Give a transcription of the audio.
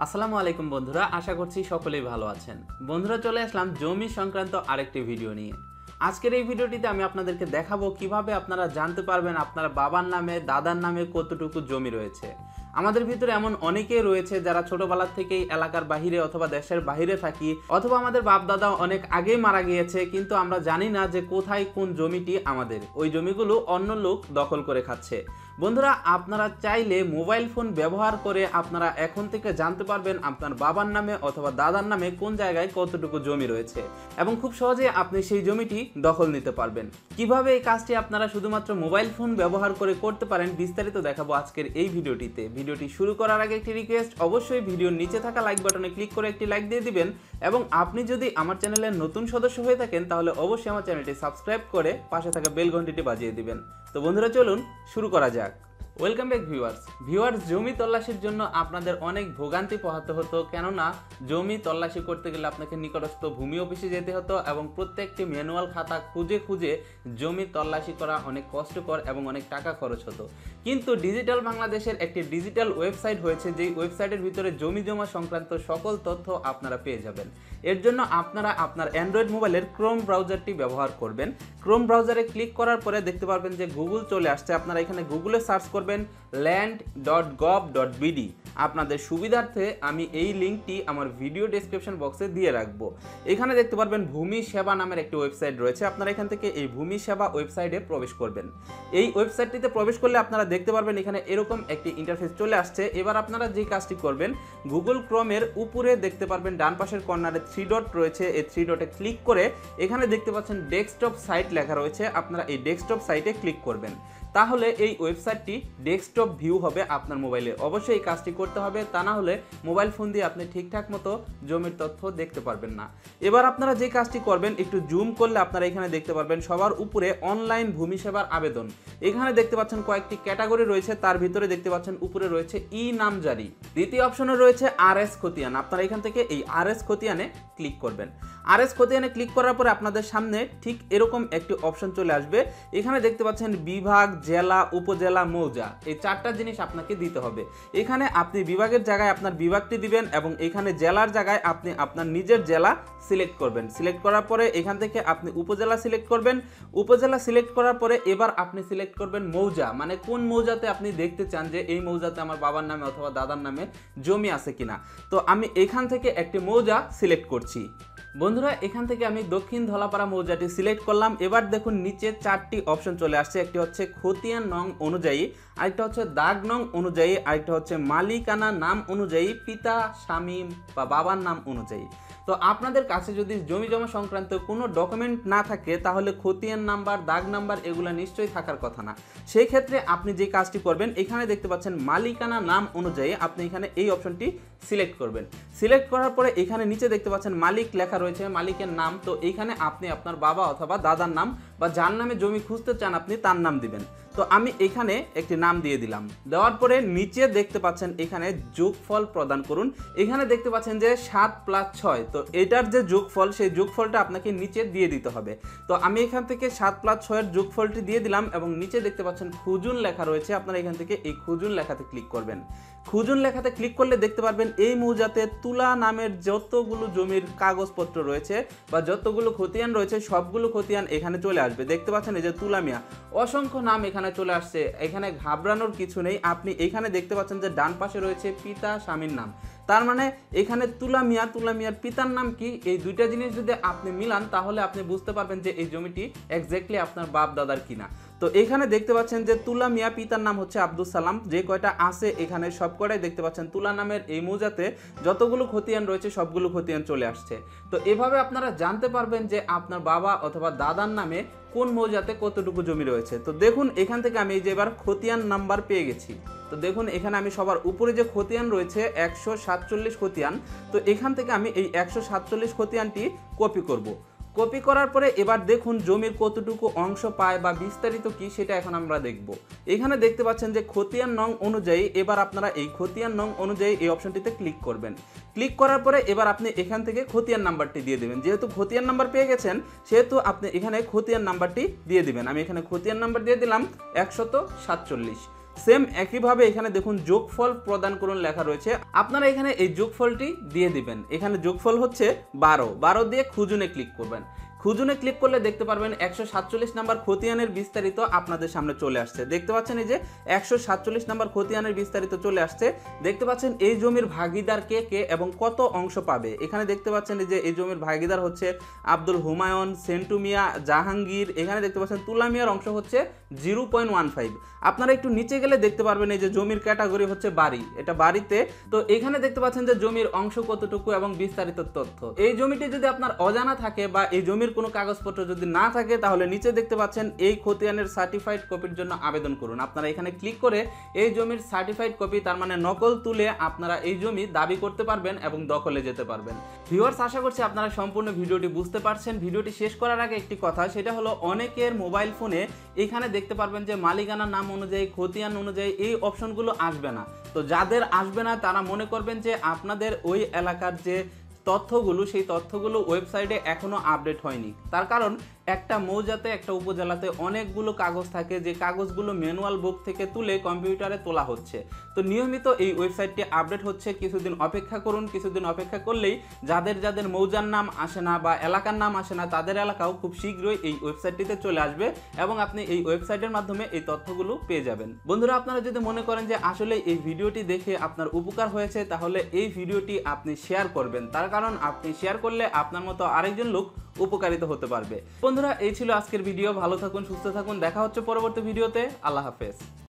আসসালামু আলাইকুম বন্ধুরা, আশা করছি সকলেই ভালো আছেন। বন্ধুরা, চলে আসলাম জমি সংক্রান্ত আরেকটি ভিডিও নিয়ে। আজকের এই ভিডিওটিতে আমি আপনাদেরকে দেখাবো কিভাবে আপনারা জানতে পারবেন আপনার বাবার নামে দাদার নামে কতটুকু জমি রয়েছে। আমাদের ভিতরে এমন অনেকেই রয়েছে যারা ছোটবেলা থেকেই এলাকার বাহিরে অথবা দেশের বাহিরে থাকি, অথবা আমাদের বাপ দাদা অনেক আগেই মারা গিয়েছে, কিন্তু আমরা জানি না যে কোথায় কোন জমিটি আমাদের, ওই জমিগুলো অন্য লোক দখল করে খাচ্ছে। বন্ধুরা, আপনারা চাইলে মোবাইল ফোন ব্যবহার করে আপনারা এখন থেকে জানতে পারবেন আপনার বাবার নামে অথবা দাদার নামে কোন জায়গায় কতটুকু জমি রয়েছে, এবং খুব সহজে আপনি সেই জমিটি দখল নিতে পারবেন। কিভাবে এই কাজটি আপনারা শুধুমাত্র মোবাইল ফোন ব্যবহার করে করতে পারেন বিস্তারিত দেখাবো আজকের এই ভিডিওটিতে। ভিডিওটি শুরু করার আগে একটি রিকোয়েস্ট, অবশ্যই ভিডিওর নিচে থাকা লাইক বাটনে ক্লিক করে একটি লাইক দিয়ে দিবেন, এবং আপনি যদি আমার চ্যানেলের নতুন সদস্য হয়ে থাকেন তাহলে অবশ্যই আমার চ্যানেলটি সাবস্ক্রাইব করে পাশে থাকা বেল ঘন্টিটি বাজিয়ে দিবেন। তো বন্ধুরা, চলুন শুরু করা যাক। ওয়েলকাম ব্যাক ভিউয়ার্স, জমি তল্লাশির জন্য আপনাদের অনেক ভোগান্তি পোহাতে হতো, কেননা জমি তল্লাশি করতে গেলে আপনাকে নিকটস্থ ভূমি অফিসে যেতে হতো এবং প্রত্যেকটি ম্যানুয়াল খাতা খুঁজে খুঁজে জমি তল্লাশি করা অনেক কষ্টকর এবং অনেক টাকা খরচ হতো। কিন্তু ডিজিটাল বাংলাদেশের একটি ডিজিটাল ওয়েবসাইট হয়েছে, যেই ওয়েবসাইটের ভিতরে জমি জমা সংক্রান্ত সকল তথ্য আপনারা পেয়ে যাবেন। এর জন্য আপনারা আপনার অ্যান্ড্রয়েড মোবাইলের ক্রোম ব্রাউজারটি ব্যবহার করবেন। ক্রোম ব্রাউজারে ক্লিক করার পরে দেখতে পারবেন যে গুগল চলে আসছে। আপনারা এখানে গুগলে সার্চ করবেন land.gov.bd। আপনাদের সুবিধার্থে আমি এই লিঙ্কটি আমার ভিডিও ডেসক্রিপশন বক্সে দিয়ে রাখবো। এখানে দেখতে পারবেন ভূমি সেবা নামের একটি ওয়েবসাইট রয়েছে। আপনারা এখান থেকে এই ভূমি সেবা ওয়েবসাইটে প্রবেশ করবেন। এই ওয়েবসাইটটিতে প্রবেশ করলে আপনারা দেখতে পারবেন এখানে এরকম একটি ইন্টারফেস চলে আসছে। এবার আপনারা যে কাজটি করবেন, গুগল ক্রোমের উপরে দেখতে পারবেন ডান পাশের কর্নারে 3 ডট রয়েছে। এই 3 ডটে ক্লিক করে এখানে দেখতে পাচ্ছেন ডেস্কটপ সাইট লেখা রয়েছে। আপনারা এই ডেস্কটপ সাইটে ক্লিক করবেন, তাহলে এই ওয়েবসাইটটি ডেস্কটপ ভিউ হবে আপনার মোবাইলে। অবশ্যই এই কাজটি করতে হবে, তা না হলে মোবাইল ফোন দিয়ে আপনি ঠিকঠাক মতো জমির তথ্য দেখতে পারবেন না। এবার আপনারা যে কাজটি করবেন, একটু জুম করলে আপনারা এখানে দেখতে পারবেন সবার উপরে অনলাইন ভূমি সেবার আবেদন। এখানে দেখতে পাচ্ছেন কয়েকটি ক্যাটাগরি রয়েছে, তার ভিতরে দেখতে পাচ্ছেন উপরে রয়েছে ই নামজারি, দ্বিতীয় অপশনে রয়েছে RS খতিয়ান। আপনারা এখান থেকে এই RS খতিয়ানে ক্লিক করবেন। RS খতিয়ানে ক্লিক করার পরে আপনাদের সামনে ঠিক এরকম একটি অপশন চলে আসবে। এখানে দেখতে পাচ্ছেন বিভাগ, জেলা, উপজেলা, মৌজা, এই 4টা জিনিস আপনাকে দিতে হবে। এখানে আপনি বিভাগের জায়গায় আপনার বিভাগটি দিবেন, এবং এখানে জেলার জায়গায় আপনি আপনার নিজের জেলা সিলেক্ট করবেন। সিলেক্ট করার পরে এখান থেকে আপনি উপজেলা সিলেক্ট করবেন। উপজেলা সিলেক্ট করার পরে এবার আপনি সিলেক্ট করবেন মৌজা, মানে কোন মৌজাতে আপনি দেখতে চান যে এই মৌজাতে আমার বাবার নামে অথবা দাদার নামে জমি আছে কিনা। তো আমি এখান থেকে একটি মৌজা সিলেক্ট করছি। বন্ধুরা, এখান থেকে আমি দক্ষিণ ধলাপাড়া মৌজাটি সিলেক্ট করলাম। এবার দেখুন নিচে 4টি অপশন চলে আসছে। একটি হচ্ছে খতিয়ান নং অনুযায়ী, আরেকটা হচ্ছে দাগ নং অনুযায়ী, আরেকটা হচ্ছে মালিকানা নাম অনুযায়ী, পিতা, স্বামী বা বাবার নাম অনুযায়ী। তো আপনাদের কাছে যদি জমি জমা সংক্রান্ত কোনো ডকুমেন্ট না থাকে তাহলে খতিয়ান নাম্বার, দাগ নাম্বার এগুলো নিশ্চয়ই থাকার কথা না। সেই ক্ষেত্রে আপনি যে কাজটি করবেন, এখানে দেখতে পাচ্ছেন মালিকানা নাম অনুযায়ী আপনি এখানে এই অপশনটি সিলেক্ট করবেন। সিলেক্ট করার পরে এখানে নিচে দেখতে পাচ্ছেন মালিক লেখা রয়েছে, মালিকের নাম। তো এইখানে আপনি আপনার বাবা অথবা দাদার নাম বা যার নামে জমি খুঁজতে চান আপনি তার নাম দিবেন। তো আমি এখানে একটি নাম দিয়ে দিলাম। দেওয়ার পরে নিচে দেখতে পাচ্ছেন এখানে যোগফল প্রদান করুন। এখানে দেখতে পাচ্ছেন যে 7 + 6, তো এটার যে যোগফল সেই যোগফলটা আপনাকে নিচে দিয়ে দিতে হবে। তো আমি এখান থেকে 7 + 6 এর যোগফলটি দিয়ে দিলাম, এবং নিচে দেখতে পাচ্ছেন খুঁজুন লেখা রয়েছে। আপনারা এখান থেকে এই খুঁজুন লেখাতে ক্লিক করবেন। খুঁজুন লেখাতে ক্লিক করলে দেখতে পারবেন এই মৌজাতে তুলা নামের যতগুলো জমির কাগজপত্র রয়েছে বা যতগুলো খতিয়ান রয়েছে সবগুলো খতিয়ান এখানে চলে আসবে। দেখতে পাচ্ছেন এই যে তুলা মিয়া, অসংখ্য নাম এখানে চলে আসছে। এখানে ঘাবড়ানোর কিছু নেই। আপনি এখানে দেখতে পাচ্ছেন যে ডান পাশে রয়েছে পিতা, স্বামীর নাম, তার মানে এখানে তুলা মিয়ার পিতার নাম কি, এই দুইটা জিনিস যদি আপনি মিলান তাহলে আপনি বুঝতে পারবেন যে এই জমিটি এক্স্যাক্টলি আপনার বাপ দাদার কিনা। তো এখানে দেখতে পাচ্ছেন যে তুলা মিয়া, পিতার নাম হচ্ছে আব্দুল সালাম। যে কয়টা আছে এখানে সব কয়টাই দেখতে পাচ্ছেন তুলা নামের এই মৌজাতে যতগুলো খতিয়ান রয়েছে সবগুলো খতিয়ান চলে আসছে। তো এভাবে আপনারা জানতে পারবেন যে আপনার বাবা অথবা দাদার নামে কোন মৌজাতে কতটুকু জমি রয়েছে। তো দেখুন এখান থেকে আমি এই যে এবার খতিয়ান নাম্বার পেয়ে গেছি। তো দেখুন এখানে আমি সবার উপরে যে খতিয়ান রয়েছে 147 খতিয়ান, তো এখান থেকে আমি এই 147 খতিয়ানটি কপি করব। কপি করার পরে এবার দেখুন জমির কতটুকু অংশ পায় বা বিস্তারিত কি সেটা এখন আমরা দেখব। এখানে দেখতে পাচ্ছেন যে খতিয়ান নং অনুযায়ী, এবার আপনারা এই খতিয়ান নং অনুযায়ী এই অপশনটিতে ক্লিক করবেন। ক্লিক করার পরে এবার আপনি এখান থেকে খতিয়ান নাম্বারটি দিয়ে দেবেন। যেহেতু খতিয়ান নাম্বার পেয়ে গেছেন সেহেতু আপনি এখানে খতিয়ান নাম্বারটি দিয়ে দিবেন। আমি এখানে খতিয়ান নাম্বার দিয়ে দিলাম 147। সেম একইভাবে এখানে দেখুন যোগফল প্রদান করুন লেখা রয়েছে, আপনারা এখানে এই যোগফলটি দিয়ে দিবেন। এখানে যোগফল হচ্ছে 12 দিয়ে খুঁজুনে ক্লিক করবেন। খুঁজুনে ক্লিক করলে দেখতে পারবেন 147 নাম্বার খতিয়ানের বিস্তারিত আপনাদের সামনে চলে আসছে। দেখতে পাচ্ছেন এই যে 147 নাম্বার খতিয়ানের বিস্তারিত চলে আসছে। দেখতে পাচ্ছেন এই জমির ভাগিদার কে কে এবং কত অংশ পাবে। এখানে দেখতে পাচ্ছেন এই যে এই জমির ভাগিদার হচ্ছে আব্দুল হুমায়ুন, সেন্টু মিয়া, জাহাঙ্গীর। এখানে দেখতে পাচ্ছেন তুলা মিয়ার অংশ হচ্ছে 0.15। আপনারা একটু নিচে গেলে দেখতে পারবেন এই যে জমির ক্যাটাগরি হচ্ছে বাড়ি, এটা বাড়িতে। তো এখানে দেখতে পাচ্ছেন যে জমির অংশ কতটুকু এবং বিস্তারিত তথ্য। এই জমিটি যদি আপনার অজানা থাকে বা এই জমির কোনো কাগজপত্র যদি না থাকে, তাহলে নিচে দেখতে পাচ্ছেন এই খতিয়ানের সার্টিফাইড কপির জন্য আবেদন করুন। আপনারা এখানে ক্লিক করে এই জমির সার্টিফাইড কপি, তার মানে নকল তুলে আপনারা এই জমি দাবি করতে পারবেন এবং দখলে যেতে পারবেন। ভিউয়ার্স, আশা করছি আপনারা সম্পূর্ণ ভিডিওটি বুঝতে পারছেন। ভিডিওটি শেষ করার আগে একটি কথা, সেটা হলো অনেকের মোবাইল ফোনে এখানে দেখতে পারবেন যে মালিকানার নাম অনুযায়ী, খতিয়ান অনুযায়ী এই অপশনগুলো আসবে না। তো যাদের আসবে না তারা মনে করবেন যে আপনাদের ওই এলাকার যে তথ্যগুলো, সেই তথ্যগুলো ওয়েবসাইটে এখনো আপডেট হয়নি। তার কারণ একটা মৌজাতে, একটা উপজেলাতে অনেকগুলো কাগজ থাকে, যে কাগজগুলো ম্যানুয়াল বুক থেকে তুলে কম্পিউটারে তোলা হচ্ছে। তো নিয়মিত এই ওয়েবসাইটটি আপডেট হচ্ছে, কিছুদিন অপেক্ষা করুন। কিছুদিন অপেক্ষা করলেই যাদের যাদের মৌজার নাম আসে না বা এলাকার নাম আসে না, তাদের এলাকাও খুব শীঘ্রই এই ওয়েবসাইটটিতে চলে আসবে এবং আপনি এই ওয়েবসাইটের মাধ্যমে এই তথ্যগুলো পেয়ে যাবেন। বন্ধুরা, আপনারা যদি মনে করেন যে আসলে এই ভিডিওটি দেখে আপনার উপকার হয়েছে, তাহলে এই ভিডিওটি আপনি শেয়ার করবেন। তার কারণ আপনি শেয়ার করলে আপনার মতো আরেকজন লোক উপকারিত হতে পারবে। বন্ধুরা, এই ছিল আজকের ভিডিও। ভালো থাকুন, সুস্থ থাকুন, দেখা হচ্ছে পরবর্তী ভিডিওতে। আল্লাহ হাফেজ।